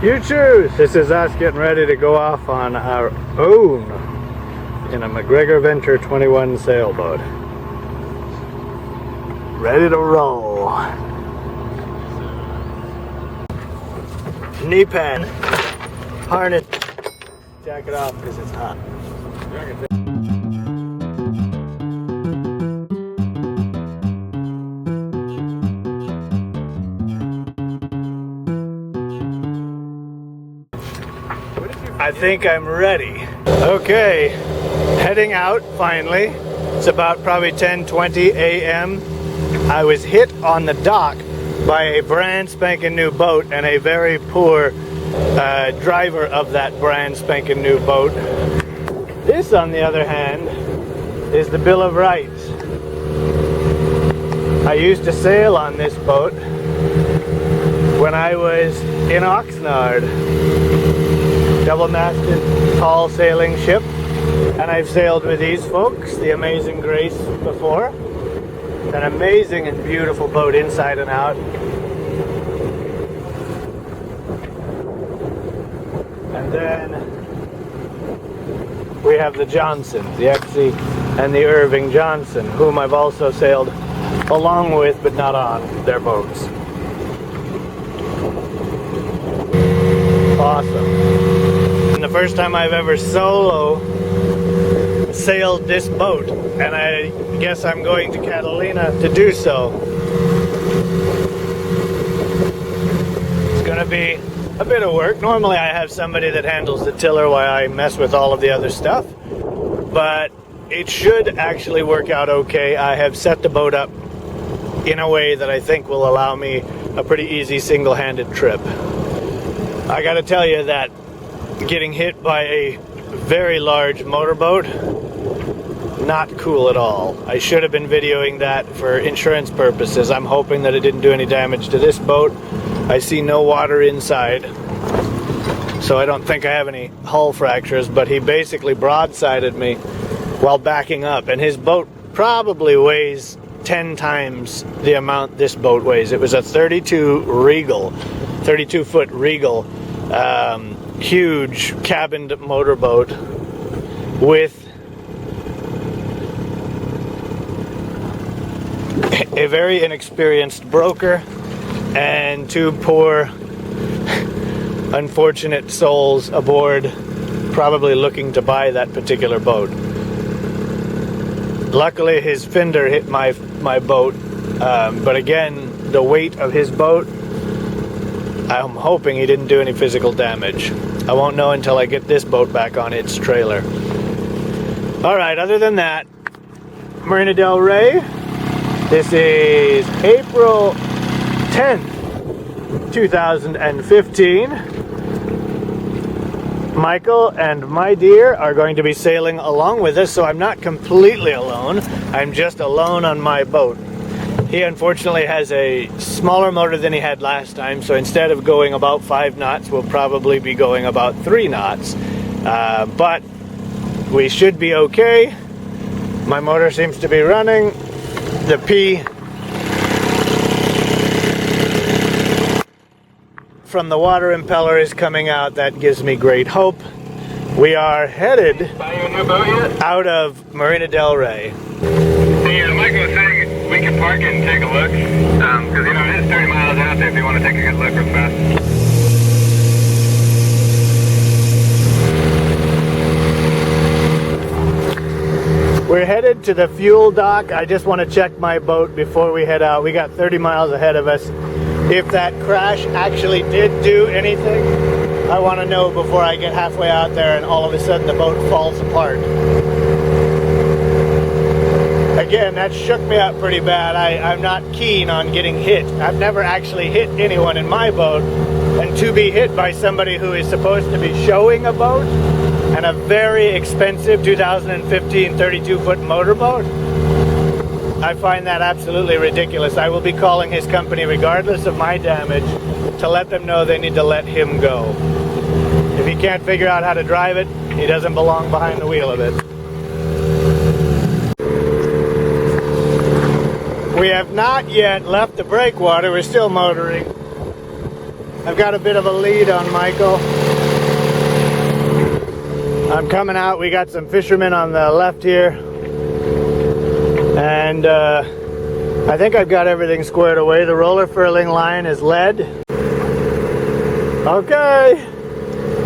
You choose. This is us getting ready to go off on our own in a McGregor Venture 21 sailboat. Ready to roll. Knee pan, harness, jacket off because it's hot. I think I'm ready. Okay, heading out finally. It's about probably 10:20 a.m. I was hit on the dock by a brand spanking new boat and a very poor driver of that brand spanking new boat. This, on the other hand, is the Bill of Rights. I used to sail on this boat when I was in Oxnard. Double-masted, tall sailing ship, and I've sailed with these folks, the Amazing Grace, before. An amazing and beautiful boat inside and out. And then we have the Johnsons, the Exie and the Irving Johnson, whom I've also sailed along with, but not on their boats. Awesome. And the first time I've ever solo sailed this boat, and I guess I'm going to Catalina to do so. It's gonna be a bit of work. Normally I have somebody that handles the tiller while I mess with all of the other stuff, but it should actually work out okay. I have set the boat up in a way that I think will allow me a pretty easy single-handed trip. I gotta tell you that getting hit by a very large motorboat, not cool at all. I should have been videoing that for insurance purposes. I'm hoping that it didn't do any damage to this boat. I see no water inside, so I don't think I have any hull fractures, but he basically broadsided me while backing up, and his boat probably weighs 10 times the amount this boat weighs. It was a 32-foot Regal, huge cabined motorboat with a very inexperienced broker and two poor, unfortunate souls aboard, probably looking to buy that particular boat. Luckily, his fender hit my boat, but again, the weight of his boat, I'm hoping he didn't do any physical damage. I won't know until I get this boat back on its trailer. Alright, other than that, Marina Del Rey. This is April 10th, 2015. Michael and my dear are going to be sailing along with us, so I'm not completely alone. I'm just alone on my boat. He unfortunately has a smaller motor than he had last time, so instead of going about 5 knots, we'll probably be going about 3 knots. But we should be okay. My motor seems to be running. The P from the water impeller is coming out. That gives me great hope. We are headed out of Marina Del Rey. Hey, Michael was saying we can park it and take a look, because you know it is 30 miles out there if you want to take a good look real fast. We're headed to the fuel dock. I just want to check my boat before we head out. We got 30 miles ahead of us. If that crash actually did do anything, I want to know before I get halfway out there and all of a sudden the boat falls apart. Again, that shook me up pretty bad. I'm not keen on getting hit. I've never actually hit anyone in my boat, and to be hit by somebody who is supposed to be showing a boat and a very expensive 2015 32-foot motorboat, I find that absolutely ridiculous. I will be calling his company regardless of my damage to let them know they need to let him go. If he can't figure out how to drive it, he doesn't belong behind the wheel of it. We have not yet left the breakwater. We're still motoring. I've got a bit of a lead on Michael. I'm coming out. We got some fishermen on the left here. And I think I've got everything squared away. The roller furling line is lead. Okay.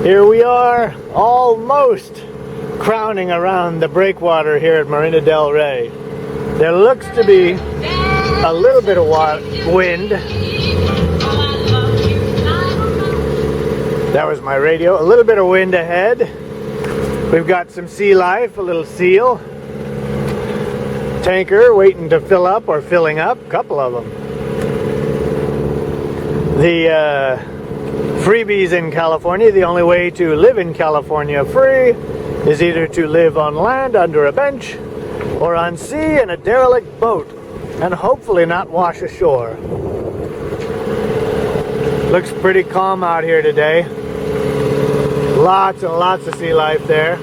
Here we are, almost crowning around the breakwater here at Marina del Rey. There looks to be a little bit of wind. That was my radio. A little bit of wind ahead. We've got some sea life, a little seal. Tanker waiting to fill up or filling up, a couple of them. The freebies in California, the only way to live in California free is either to live on land under a bench or on sea in a derelict boat and hopefully not wash ashore. Looks pretty calm out here today. Lots and lots of sea life there.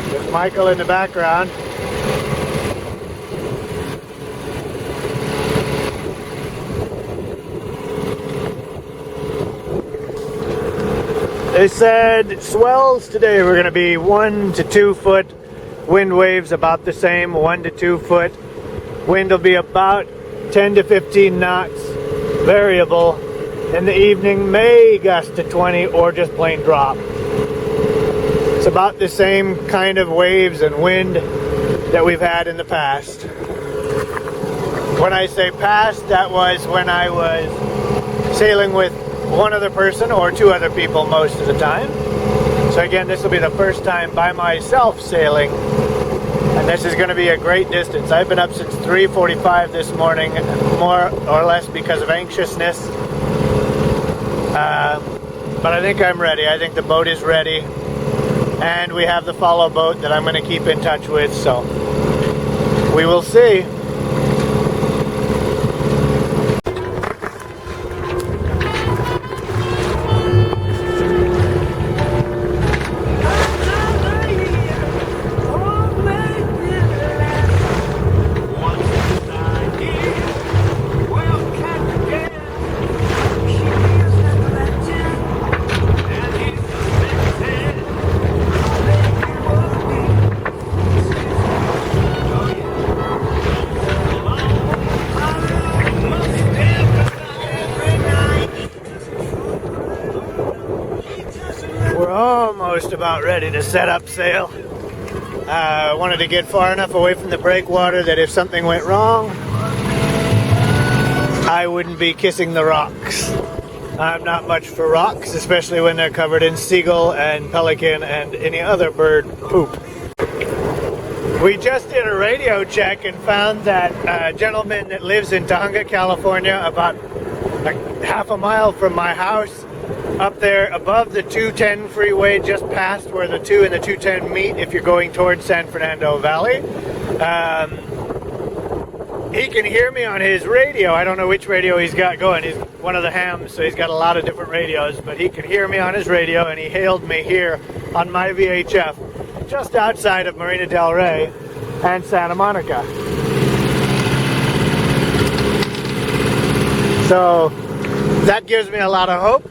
There's Michael in the background. They said swells today were going to be 1 to 2 foot. Wind waves about the same, 1 to 2 foot. Wind will be about 10 to 15 knots, variable. In the evening, may gust to 20 or just plain drop. It's about the same kind of waves and wind that we've had in the past. When I say past, that was when I was sailing with one other person or 2 other people most of the time. So again, this will be the first time by myself sailing, and this is going to be a great distance. I've been up since 3:45 this morning, more or less because of anxiousness. But I think I'm ready. I think the boat is ready, and we have the follow boat that I'm going to keep in touch with, so we will see. Almost about ready to set up sail. I wanted to get far enough away from the breakwater that if something went wrong, I wouldn't be kissing the rocks. I'm not much for rocks, especially when they're covered in seagull and pelican and any other bird poop. We just did a radio check and found that a gentleman that lives in Tahunga, California, about half a mile from my house, up there above the 210 freeway, just past where the 2 and the 210 meet if you're going towards San Fernando Valley. He can hear me on his radio. I don't know which radio he's got going. He's one of the hams, so he's got a lot of different radios, but he can hear me on his radio, and he hailed me here on my VHF just outside of Marina del Rey and Santa Monica. So that gives me a lot of hope.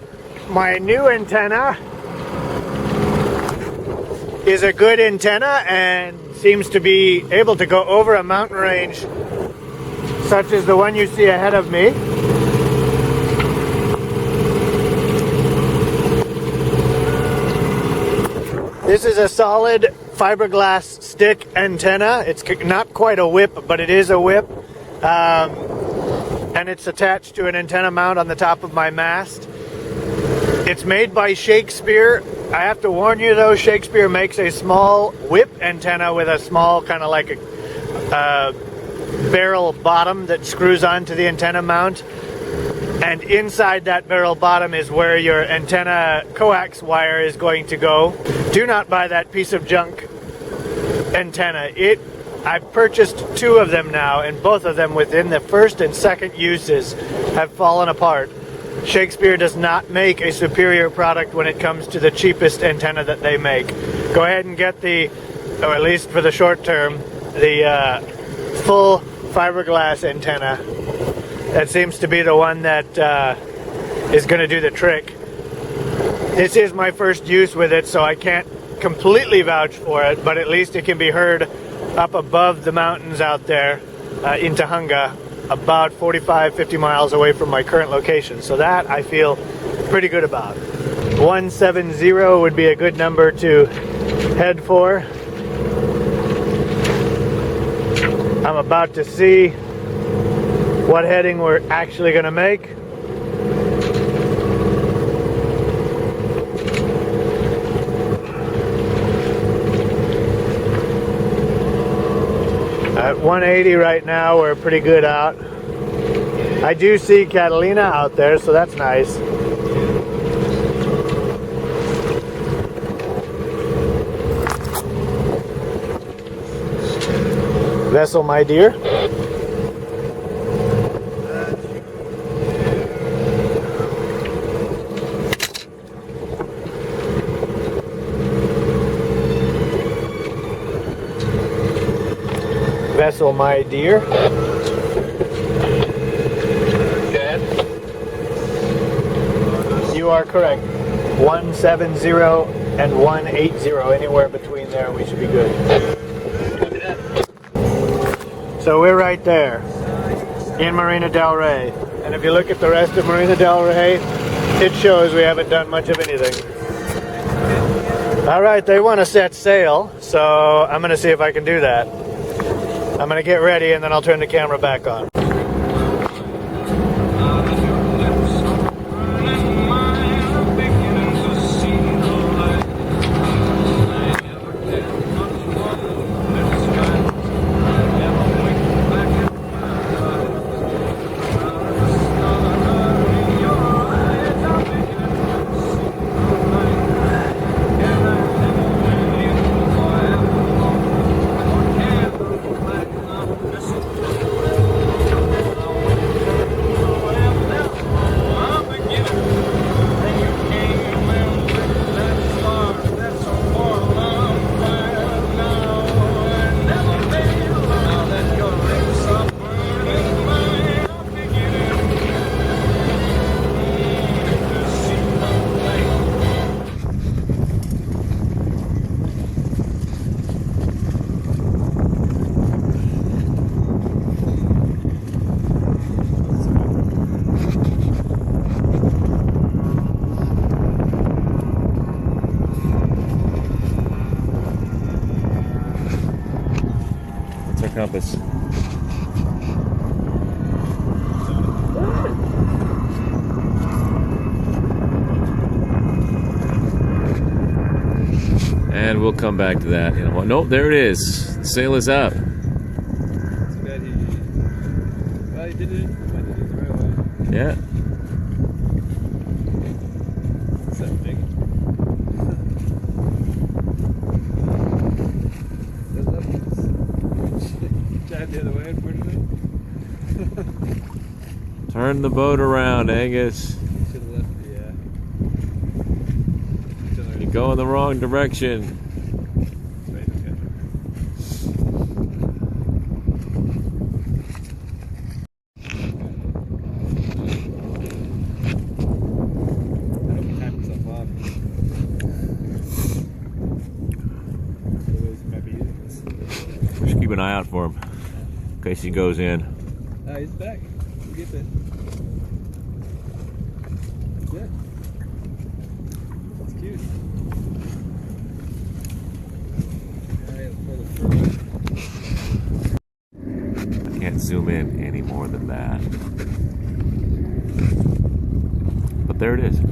My new antenna is a good antenna and seems to be able to go over a mountain range such as the one you see ahead of me. This is a solid fiberglass stick antenna. It's not quite a whip, but it is a whip. And it's attached to an antenna mount on the top of my mast. It's made by Shakespeare. I have to warn you though, Shakespeare makes a small whip antenna with a small kind of like a barrel bottom that screws onto the antenna mount. And inside that barrel bottom is where your antenna coax wire is going to go. Do not buy that piece of junk antenna. I've purchased 2 of them now, and both of them within the first and second uses have fallen apart. Shakespeare does not make a superior product when it comes to the cheapest antenna that they make. Go ahead and get the, or at least for the short term, the full fiberglass antenna. That seems to be the one that is going to do the trick. This is my first use with it, so I can't completely vouch for it, but at least it can be heard up above the mountains out there in Tahunga, about 45-50 miles away from my current location. So that I feel pretty good about. 170 would be a good number to head for. I'm about to see what heading we're actually going to make. At 180 right now, we're pretty good out. I do see Catalina out there, so that's nice. Vessel, my dear. Vessel, my dear. Dad? You are correct. 170 and 180, anywhere between there, we should be good. So we're right there in Marina Del Rey. And if you look at the rest of Marina Del Rey, it shows we haven't done much of anything. All right, they want to set sail, so I'm going to see if I can do that. I'm going to get ready and then I'll turn the camera back on. Compass. And we'll come back to that. You know what? Nope, there it is. The sail is up. Well, he did it the right way. Yeah. What's that big? The other way, unfortunately. Turn the boat around, Angus. Should have left the. You're going the wrong direction. Right, okay. I hope he timed himself off. Otherwise, he might be using this. Just keep an eye out for him in case he goes in. He's back. We'll get that. Yeah. That's cute. I can't zoom in any more than that. But there it is. I've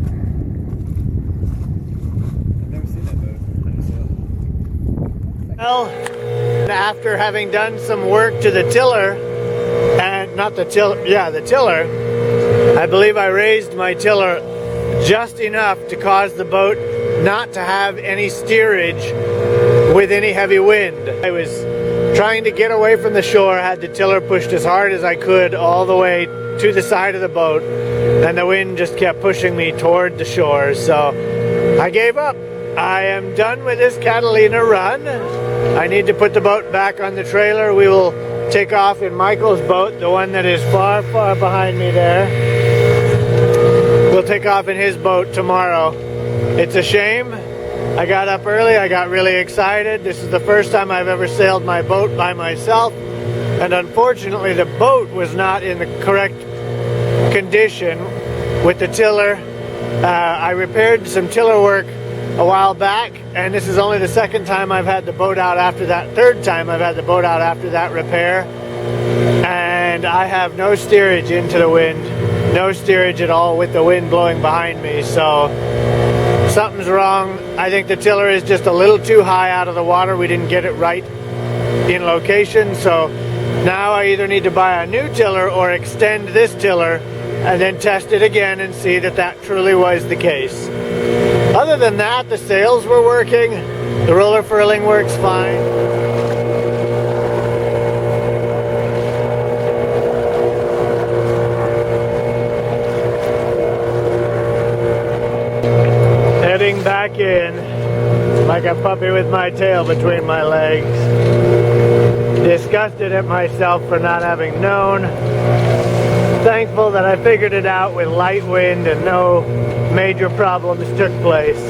never seen that boat. Well, after having done some work to the tiller, and not the tiller, yeah, the tiller, I believe I raised my tiller just enough to cause the boat not to have any steerage with any heavy wind. I was trying to get away from the shore, had the tiller pushed as hard as I could all the way to the side of the boat, and the wind just kept pushing me toward the shore. So I gave up. I am done with this Catalina run. I need to put the boat back on the trailer. We will take off in Michael's boat, the one that is far, far behind me there. We'll take off in his boat tomorrow. It's a shame. I got up early. I got really excited. This is the first time I've ever sailed my boat by myself. And unfortunately, the boat was not in the correct condition with the tiller. I repaired some tiller work a while back, and this is only the second time I've had the boat out after that, third time I've had the boat out after that repair. And I have no steerage into the wind, no steerage at all with the wind blowing behind me. So something's wrong. I think the tiller is just a little too high out of the water. We didn't get it right in location. So now I either need to buy a new tiller or extend this tiller and then test it again and see that that truly was the case. Other than that, the sails were working. The roller furling works fine. Heading back in like a puppy with my tail between my legs. Disgusted at myself for not having known. Thankful that I figured it out with light wind and no major problems took place.